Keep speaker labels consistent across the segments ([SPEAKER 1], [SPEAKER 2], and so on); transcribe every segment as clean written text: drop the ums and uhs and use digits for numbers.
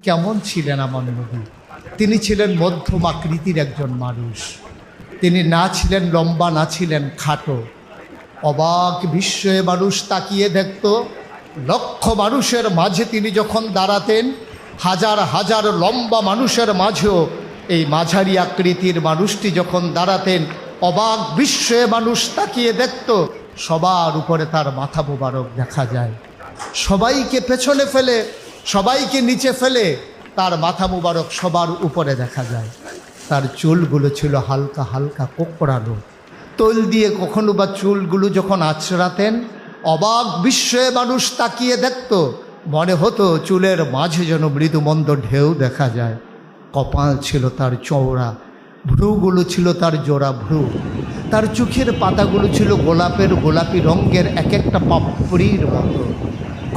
[SPEAKER 1] কেমন ছিলেন আমার নবী? তিনি ছিলেন মধ্যম আকৃতির একজন মানুষ। তিনি না ছিলেন লম্বা, না ছিলেন খাটো। অবাক বিস্ময়ে মানুষ তাকিয়ে দেখত। লক্ষ মানুষের মাঝে তিনি যখন দাঁড়াতেন, হাজার হাজার লম্বা মানুষের মাঝেও এই মাঝারি আকৃতির মানুষটি যখন দাঁড়াতেন, অবাক বিস্ময়ে মানুষ তাকিয়ে দেখত। সবার উপরে তার মাথা মোবারক দেখা যায়। সবাইকে পেছনে ফেলে, সবাইকে নিচে ফেলে তার মাথা মোবারক সবার উপরে দেখা যায়। তার চুলগুলো ছিল হালকা হালকা কোঁকড়ানো। তৈল দিয়ে কখনো বা চুলগুলো যখন আঁচড়াতেন, অবাক বিস্ময়ে মানুষ তাকিয়ে দেখত। মনে হতো চুলের মাঝে যেন মৃদুমন্দ ঢেউ দেখা যায়। কপাল ছিল তার চওড়া, ভ্রুগুলো ছিল তার জোড়া ভ্রু। তার চোখের পাতাগুলো ছিল গোলাপি রঙের এক একটা পাপড়ির মতো।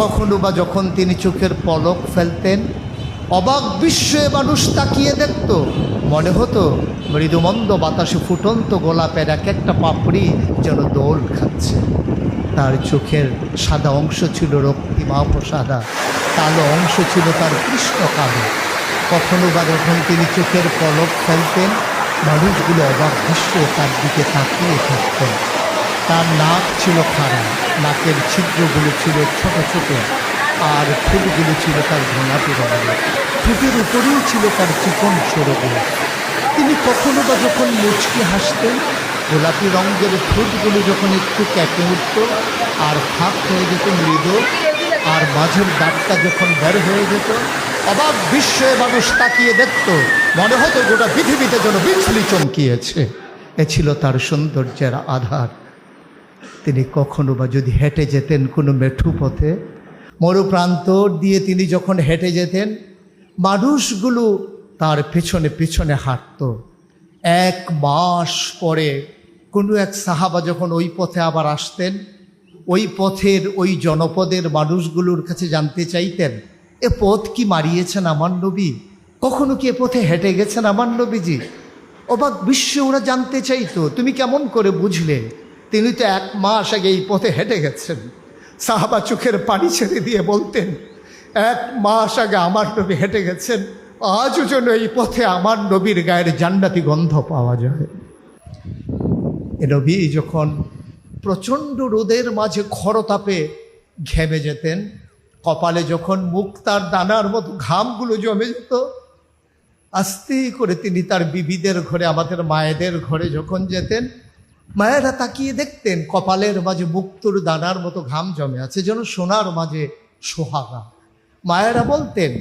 [SPEAKER 1] কখনো বা যখন তিনি চোখের পলক ফেলতেন, অবাক বিস্ময়ে মানুষ তাকিয়ে দেখত। মনে হতো মৃদুমন্দ বাতাসে ফুটন্ত গোলাপের এক একটা পাপড়ি যেন দোল খাচ্ছে। তার চোখের সাদা অংশ ছিল রক্তিমাপ সাদা, কালো অংশ ছিল তার কৃষ্ণ কালো। কখনো বা যখন তিনি চোখের পলক ফেলতেন, মানুষগুলো অবাক বিস্ময়ে তার দিকে তাকিয়ে থাকতেন। তার নাক ছিল খাড়া, নাকের ছিদ্রগুলো ছিল ছোট ছোট, আর ঠোঁটগুলো ছিল তার গোলাপি রঙের। ঠোঁটের উপরেই ছিল তার চিকন সরগুলো। তিনি কখনো বা যখন মুচকি হাসতেন, গোলাপি রঙের ঠোঁটগুলো যখন একটু কেঁপে উঠত আর ফাঁক হয়ে যেত মৃদু, আর মাঝের দাঁতটা যখন বের হয়ে যেত, অবাক বিস্ময়ে মানুষ তাকিয়ে দেখত। মনে হতো গোটা পৃথিবীতে যেন বিজলি চমকিয়েছে। এ ছিল তার সৌন্দর্যের আধার। তিনি কখনো বা যদি হেঁটে যেতেন কোনো মেঠু পথে, মরুপ্রান্তর দিয়ে তিনি যখন হেঁটে যেতেন, মানুষগুলো তার পেছনে পেছনে হাঁটত। 1 মাস পরে কোনো এক সাহাবা যখন ওই পথে আবার আসতেন, ওই পথের ওই জনপদের মানুষগুলোর কাছে জানতে চাইতেন, এ পথ কি মারিয়েছেন আমার নবী? কখনো কি এ পথে হেঁটে গেছেন আমার নবীজি? অবাক বিশ্বে ওরা জানতে চাইতো, তুমি কেমন করে বুঝলে? তিনি তো 1 মাস আগে এই পথে হেঁটে গেছেন। সাহাবা চোখের পানি ছেড়ে দিয়ে বলতেন, 1 মাস আগে আমার নবী হেঁটে গেছেন, আজও যেন এই পথে আমার নবীর গায়ের জান্নাতি গন্ধ পাওয়া যায়। এ নবী যখন প্রচণ্ড রোদের মাঝে খরতাপে ঘেমে যেতেন, কপালে যখন মুক্তার দানার মতো ঘামগুলো জমে যেত, আস্তে করে তিনি তার বিবিদের ঘরে, আমাদের মায়েদের ঘরে যখন যেতেন, মায়েরা তাকিয়ে দেখতেন কপালের মাঝে মুক্তোর দানার মতো ঘাম জমে আছে, যেন সোনার মাঝে সোহাগা। মায়েরা বলতেন,